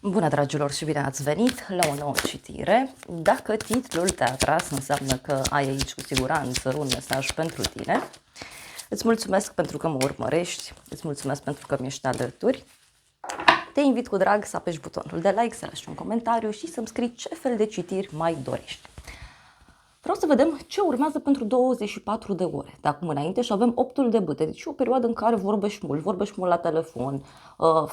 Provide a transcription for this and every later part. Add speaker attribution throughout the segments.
Speaker 1: Bună, dragilor, și bine ați venit la o nouă citire. Dacă titlul te-a atras, înseamnă că ai aici cu siguranță un mesaj pentru tine. Îți mulțumesc pentru că mă urmărești, îți mulțumesc pentru că mi-ești alături. Te invit cu drag să apeși butonul de like, să lași un comentariu și să-mi scrii ce fel de citiri mai dorești. Vreau să vedem ce urmează pentru 24 de ore de acum înainte și avem 8-ul de bâte, deci o perioadă în care vorbești mult la telefon,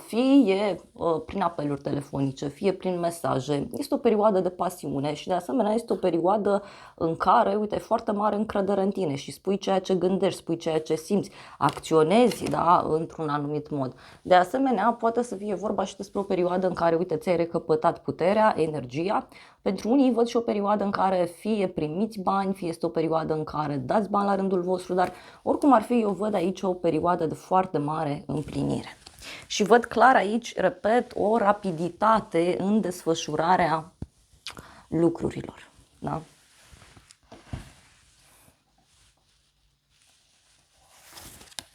Speaker 1: fie prin apeluri telefonice, fie prin mesaje. Este o perioadă de pasiune și de asemenea este o perioadă în care, uite, ai foarte mare încredere în tine și spui ceea ce gândești, spui ceea ce simți, acționezi, da, într-un anumit mod. De asemenea, poate să fie vorba și despre o perioadă în care, uite, ți-ai recăpătat puterea, energia. Pentru unii văd și o perioadă în care fie primiți bani, fie este o perioadă în care dați bani la rândul vostru, dar oricum ar fi, eu văd aici o perioadă de foarte mare împlinire. Și văd clar aici, repet, o rapiditate în desfășurarea lucrurilor. Da?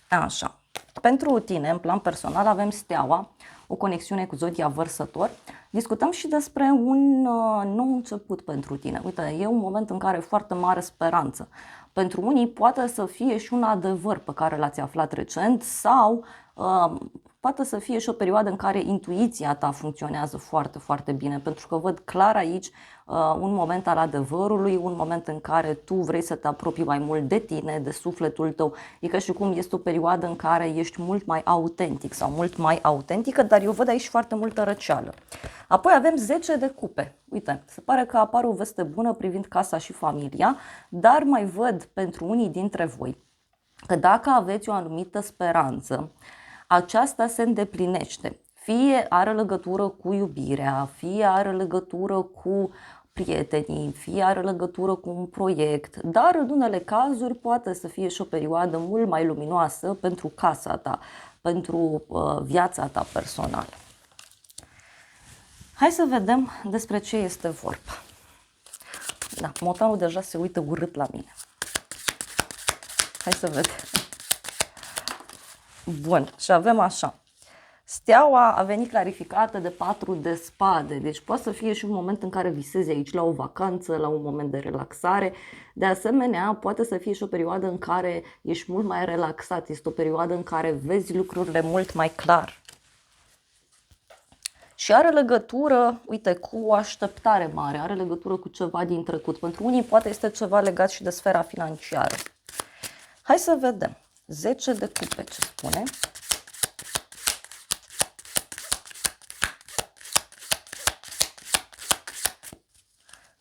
Speaker 1: Așa. Pentru tine, în plan personal, avem Steaua, o conexiune cu zodia Vărsător. Discutăm și despre un nou început pentru tine. Uite, e un moment în care e foarte mare speranță. Pentru unii poate să fie și un adevăr pe care l-ați aflat recent sau poate să fie și o perioadă în care intuiția ta funcționează foarte, foarte bine, pentru că văd clar aici un moment al adevărului, un moment în care tu vrei să te apropii mai mult de tine, de sufletul tău. E ca și cum este o perioadă în care ești mult mai autentic sau mult mai autentică, dar eu văd aici foarte multă răceală. Apoi avem 10 de cupe. Uite, se pare că apare o veste bună privind casa și familia, dar mai văd pentru unii dintre voi că dacă aveți o anumită speranță, aceasta se îndeplinește. Fie are legătură cu iubirea, fie are legătură cu prietenii, fie are legătură cu un proiect, dar în unele cazuri poate să fie și o perioadă mult mai luminoasă pentru casa ta, pentru viața ta personală. Hai să vedem despre ce este vorba. Da, motanul deja se uită urât la mine. Hai să vedem. Bun, și avem așa. Steaua a venit clarificată de 4 de spade, deci poate să fie și un moment în care visezi aici la o vacanță, la un moment de relaxare. De asemenea, poate să fie și o perioadă în care ești mult mai relaxat, este o perioadă în care vezi lucrurile mult mai clar. Și are legătură, uite, cu o așteptare mare, are legătură cu ceva din trecut. Pentru unii poate este ceva legat și de sfera financiară. Hai să vedem. 10 de cupe, ce spune?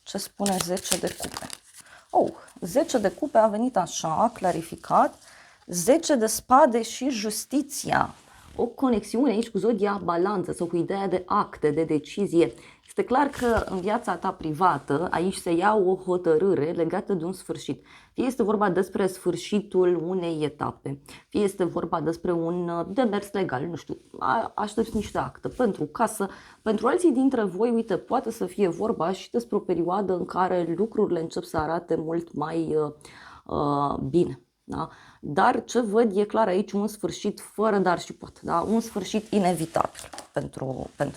Speaker 1: Ce spune 10 de cupe? 10 de cupe a venit așa, clarificat. 10 de spade și justiția. O conexiune aici cu zodia balanță sau cu ideea de acte, de decizie. Este clar că în viața ta privată aici se ia o hotărâre legată de un sfârșit. Fie este vorba despre sfârșitul unei etape, fie este vorba despre un demers legal, nu știu, aștepți niște acte pentru casă. Pentru alții dintre voi, uite, poate să fie vorba și despre o perioadă în care lucrurile încep să arate mult mai bine. Da? Dar ce văd e clar aici un sfârșit fără dar și poate, da? Un sfârșit inevitabil pentru tine.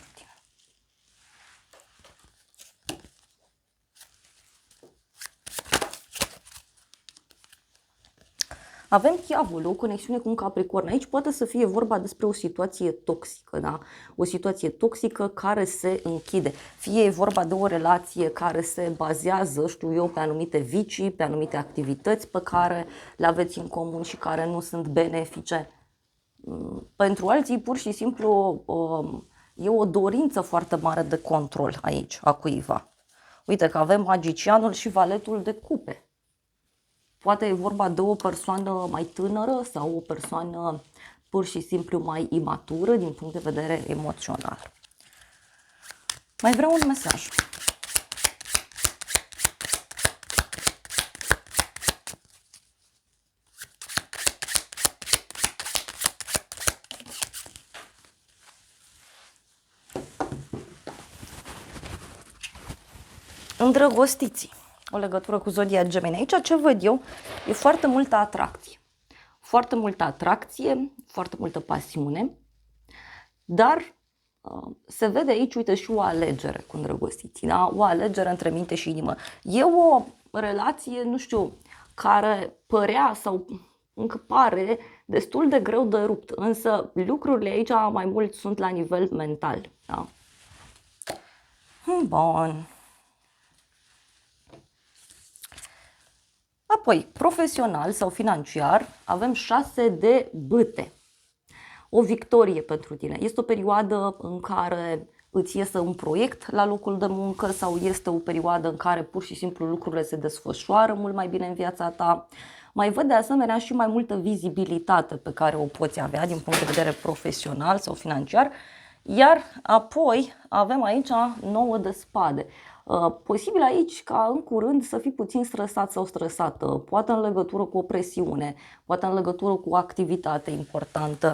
Speaker 1: Avem Diavolul, o conexiune cu un Capricorn. Aici poate să fie vorba despre o situație toxică, da? O situație toxică care se închide. Fie e vorba de o relație care se bazează, știu eu, pe anumite vicii, pe anumite activități pe care le aveți în comun și care nu sunt benefice. Pentru alții, pur și simplu, e o dorință foarte mare de control aici, a cuiva. Uite că avem magicianul și valetul de cupe. Poate e vorba de o persoană mai tânără sau o persoană pur și simplu mai imatură din punct de vedere emoțional. Mai vreau un mesaj. Îndrăgostiții. O legătură cu zodia Gemeni. Aici ce văd eu e foarte multă atracție. Foarte multă atracție, foarte multă pasiune, dar Se vede aici, uite, și o alegere cu îndrăgostiții, da? O alegere între minte și inimă. E o relație, nu știu, care părea sau încă pare destul de greu de rupt, însă lucrurile aici mai mult sunt la nivel mental, da? Bun. Apoi, profesional sau financiar, avem 6 de bâte. O victorie pentru tine. Este o perioadă în care îți iese un proiect la locul de muncă sau este o perioadă în care pur și simplu lucrurile se desfășoară mult mai bine în viața ta. Mai văd de asemenea și mai multă vizibilitate pe care o poți avea din punct de vedere profesional sau financiar. Iar apoi avem aici 9 de spade. Posibil aici ca în curând să fii puțin stresat sau stresată, poate în legătură cu o presiune, poate în legătură cu o activitate importantă,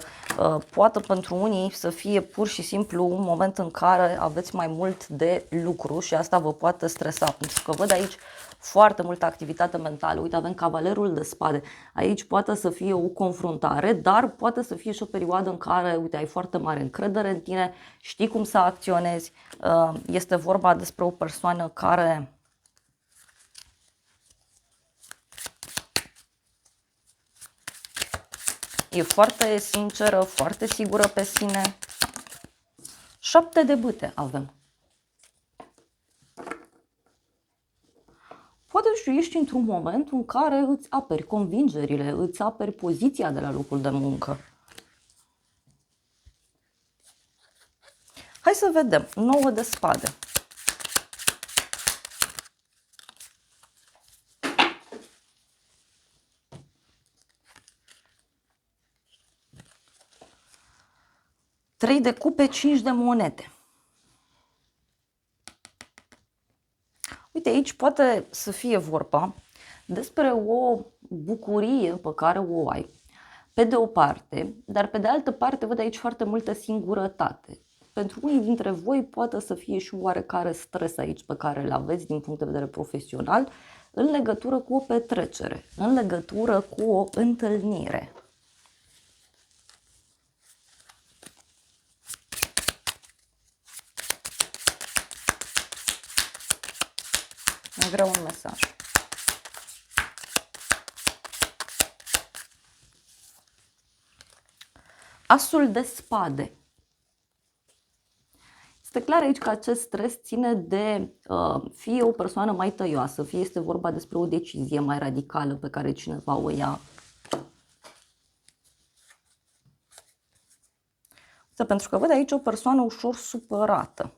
Speaker 1: poate pentru unii să fie pur și simplu un moment în care aveți mai mult de lucru și asta vă poate stresa, pentru că văd aici foarte multă activitate mentală. Uite, avem cavalerul de spade. Aici poate să fie o confruntare, dar poate să fie și o perioadă în care, uite, ai foarte mare încredere în tine, știi cum să acționezi. Este vorba despre o persoană care e foarte sinceră, foarte sigură pe sine. 7 de bâte avem. Poate și ești într-un moment în care îți aperi convingerile, îți aperi poziția de la locul de muncă. Hai să vedem. 9 de spade. Trei de cupe, 5 de monede. Uite, aici poate să fie vorba despre o bucurie pe care o ai, pe de o parte, dar pe de altă parte văd aici foarte multă singurătate. Pentru unii dintre voi poate să fie și oarecare stres aici pe care îl aveți din punct de vedere profesional în legătură cu o petrecere, în legătură cu o întâlnire. Vreau un mesaj. Asul de spade. Este clar aici că acest stres ține de fie o persoană mai tăioasă, fie este vorba despre o decizie mai radicală pe care cineva o ia. Pentru că văd aici o persoană ușor supărată.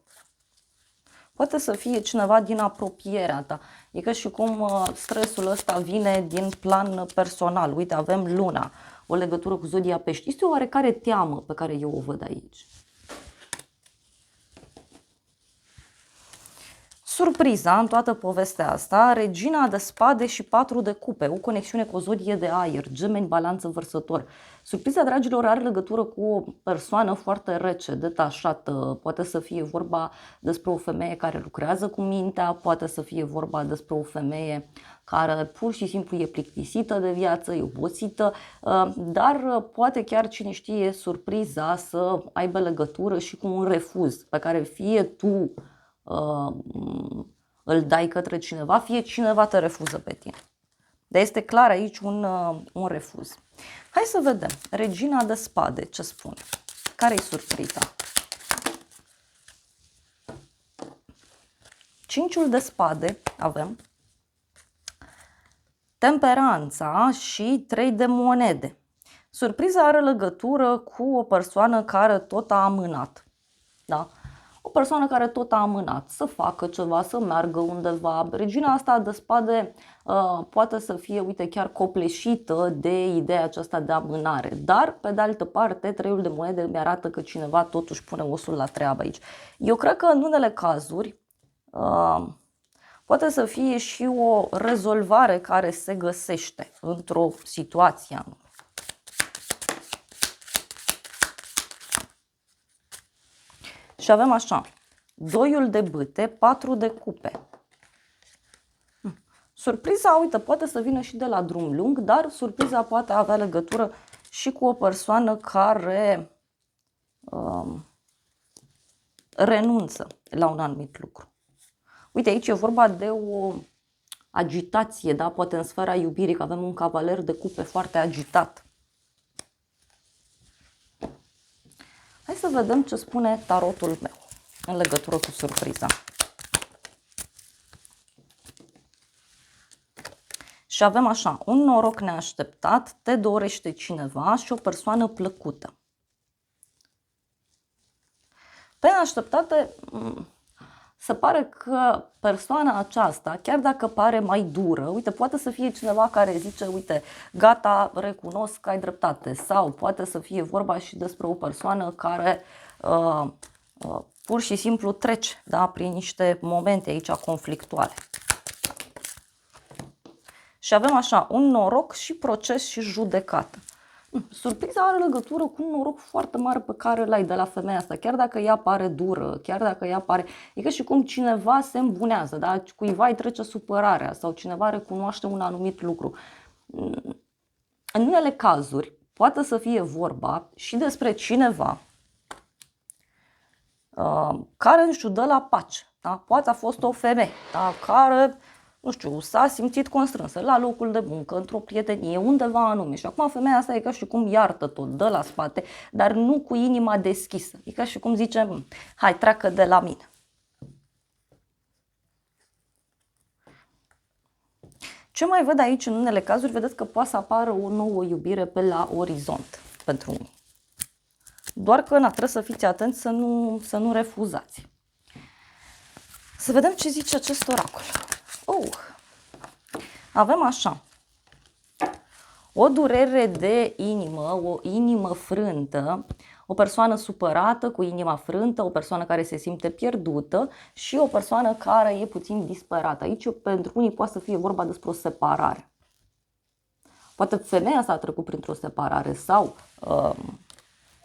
Speaker 1: Poate să fie cineva din apropierea ta. E ca și cum stresul ăsta vine din plan personal. Uite, avem luna, o legătură cu zodia pești. Este o oarecare teamă pe care eu o văd aici. Surpriza în toată povestea asta, regina de spade și 4 de cupe, o conexiune cu o zodie de aer, Gemeni, Balanță, Vărsător. Surpriza, dragilor, are legătură cu o persoană foarte rece, detașată. Poate să fie vorba despre o femeie care lucrează cu mintea, poate să fie vorba despre o femeie care pur și simplu e plictisită de viață, e obosită, dar poate chiar, cine știe, surpriza să aibă legătură și cu un refuz pe care fie tu îl dai către cineva, fie cineva te refuză pe tine. Dar este clar aici un refuz. Hai să vedem. Regina de spade, ce spune? Care-i surpriza? Cinciul de spade avem. Temperanța și 3 de monede. Surpriza are legătură cu o persoană care tot a amânat. Da? O persoană care tot a amânat să facă ceva, să meargă undeva. Regina asta de spade poate să fie, uite, chiar copleșită de ideea aceasta de amânare. Dar, pe de altă parte, 3-ul de monede îmi arată că cineva totuși pune osul la treabă aici. Eu cred că în unele cazuri poate să fie și o rezolvare care se găsește într-o situație. Și avem așa, 2-ul de bâte, 4 de cupe. Surpriza, uite, poate să vină și de la drum lung, dar surpriza poate avea legătură și cu o persoană care renunță la un anumit lucru. Uite, aici e vorba de o agitație, da? Poate în sfera iubirii, că avem un cavaler de cupe foarte agitat. Hai să vedem ce spune tarotul meu în legătură cu surpriza. Și avem așa, un noroc neașteptat, te dorește cineva și o persoană plăcută. Pe neașteptate, se pare că persoana aceasta, chiar dacă pare mai dură, uite, poate să fie cineva care zice, uite, gata, recunosc că ai dreptate. Sau poate să fie vorba și despre o persoană care pur și simplu trece, da, prin niște momente aici conflictuale. Și avem așa, un noroc și proces și judecată. Surpriza are legătură cu un noroc foarte mare pe care l-ai de la femeia asta, chiar dacă ea pare dură, chiar dacă ea pare... E ca și cum cineva se îmbunează, da? Cuiva îi trece supărarea sau cineva recunoaște un anumit lucru. În unele cazuri poate să fie vorba și despre cineva care, nu știu, dă la pace. Da? Poate a fost o femeie, da? Care, nu știu, s-a simțit constrânsă la locul de muncă, într-o prietenie, undeva anume. Și acum femeia asta e ca și cum iartă tot, dă la spate, dar nu cu inima deschisă. E ca și cum zice, hai, treacă de la mine. Ce mai văd aici în unele cazuri, vedeți că poate să apară o nouă iubire pe la orizont pentru unii. Doar că trebuie să fiți atenți să nu refuzați. Să vedem ce zice acest oracol. Avem așa. O durere de inimă, o inimă frântă, o persoană supărată cu inima frântă, o persoană care se simte pierdută și o persoană care e puțin disperată. Aici pentru unii poate să fie vorba despre o separare. Poate femeia s-a trecut printr-o separare sau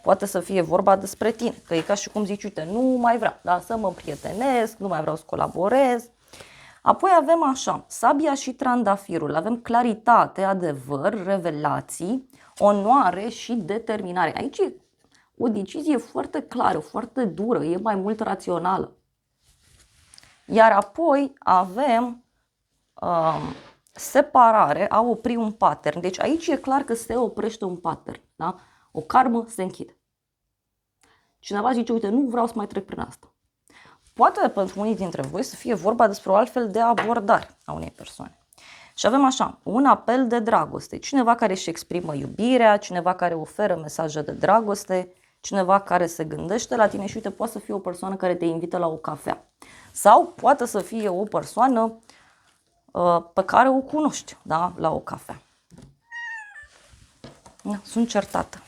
Speaker 1: poate să fie vorba despre tine. Că e ca și cum zici, uite, nu mai vreau, da, să mă prietenesc, nu mai vreau să colaborez. Apoi avem așa, sabia și trandafirul, avem claritate, adevăr, revelații, onoare și determinare. Aici e o decizie foarte clară, foarte dură, e mai mult rațională. Iar apoi avem separare, a opri un pattern. Deci aici e clar că se oprește un pattern, da? O karmă se închide. Cineva zice, uite, nu vreau să mai trec prin asta. Poate pentru unii dintre voi să fie vorba despre o altfel de abordare a unei persoane. Și avem așa, un apel de dragoste. Cineva care își exprimă iubirea, cineva care oferă mesaje de dragoste, cineva care se gândește la tine și uite, poate să fie o persoană care te invită la o cafea. Sau poate să fie o persoană pe care o cunoști, da, la o cafea. Sunt certată.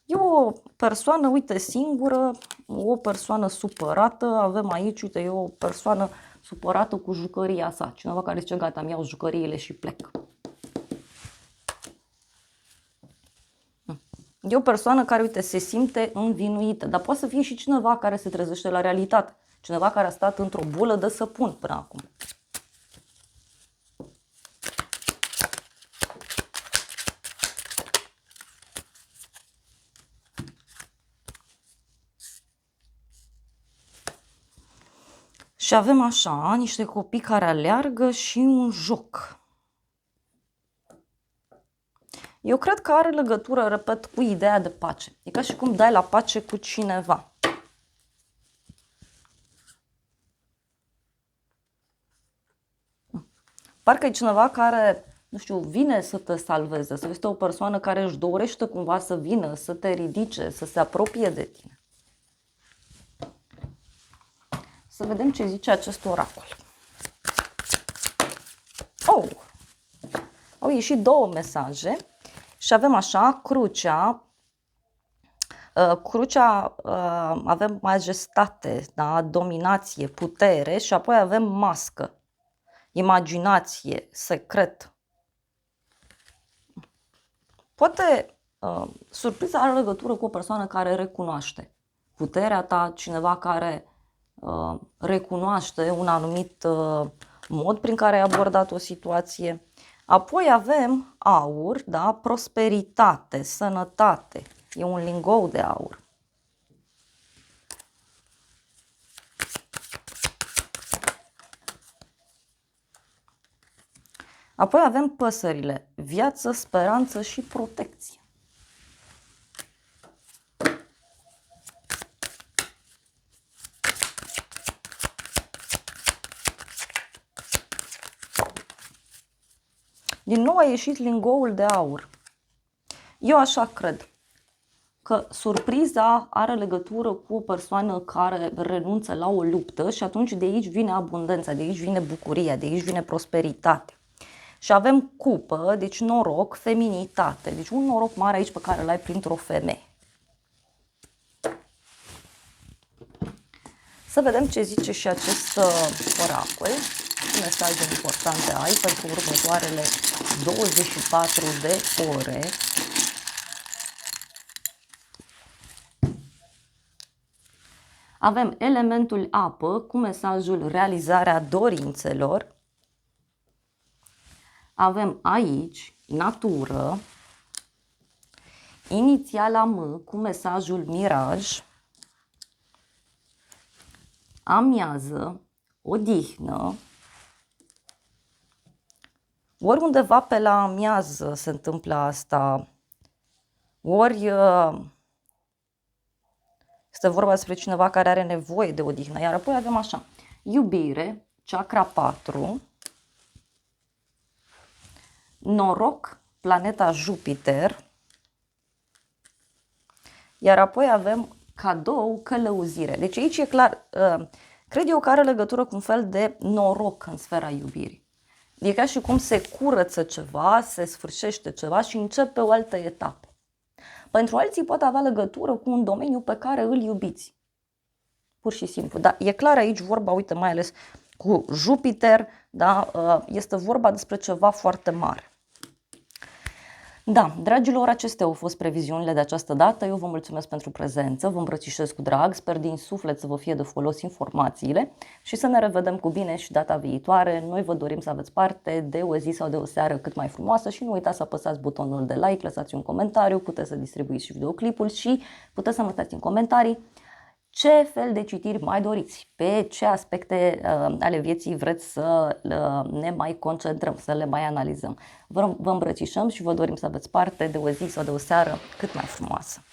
Speaker 1: E o persoană, uite, singură, o persoană supărată, avem aici, uite, e o persoană supărată cu jucăria sa. Cineva care zice, gata, mi iau jucăriile și plec. E o persoană care, uite, se simte învinuită, dar poate să fie și cineva care se trezește la realitate. Cineva care a stat într-o bulă de săpun până acum. Și avem așa, niște copii care aleargă și un joc. Eu cred că are legătură, repet, cu ideea de pace. E ca și cum dai la pace cu cineva. Parcă e cineva care, nu știu, vine să te salveze, să este o persoană care își dorește cumva să vină, să te ridice, să se apropie de tine. Să vedem ce zice acest oracol. Au ieșit două mesaje și avem așa, crucea. Crucea avem majestate, da? Dominație, putere și apoi avem mască, imaginație, secret. Poate surpriza are legătură cu o persoană care recunoaște puterea ta, cineva care recunoaște un anumit mod prin care ai abordat o situație. Apoi avem aur, da? Prosperitate, sănătate. E un lingou de aur. Apoi avem păsările, viață, speranță și protecție. Din nou a ieșit lingoul de aur. Eu așa cred că surpriza are legătură cu o persoană care renunță la o luptă și atunci de aici vine abundența, de aici vine bucuria, de aici vine prosperitatea. Și avem cupă, deci noroc, feminitate, deci un noroc mare aici pe care l-ai printr-o femeie. Să vedem ce zice și acest oracol, ce mesaje importante ai pentru următoarele 24 de ore. Avem elementul apă cu mesajul realizarea dorințelor. Avem aici natură, inițiala M cu mesajul miraj, amiază, odihnă. Ori undeva pe la amiază se întâmplă asta, ori este vorba despre cineva care are nevoie de odihnă. Iar apoi avem așa, iubire, chakra 4, noroc, planeta Jupiter, iar apoi avem cadou, călăuzire. Deci aici e clar, cred eu că are legătură cu un fel de noroc în sfera iubirii. E ca și cum se curăță ceva, se sfârșește ceva și începe o altă etapă. Pentru alții poate avea legătură cu un domeniu pe care îl iubiți. Pur și simplu. Dar e clar aici vorba, uite, mai ales cu Jupiter, da, este vorba despre ceva foarte mare. Da, dragilor, acestea au fost previziunile de această dată. Eu vă mulțumesc pentru prezență, vă îmbrățișez cu drag, sper din suflet să vă fie de folos informațiile și să ne revedem cu bine și data viitoare. Noi vă dorim să aveți parte de o zi sau de o seară cât mai frumoasă și nu uitați să apăsați butonul de like, lăsați un comentariu, puteți să distribuiți și videoclipul și puteți să lăsați în comentarii ce fel de citiri mai doriți, pe ce aspecte ale vieții vreți să ne mai concentrăm, să le mai analizăm. Vă îmbrățișăm și vă dorim să aveți parte de o zi sau de o seară cât mai frumoasă.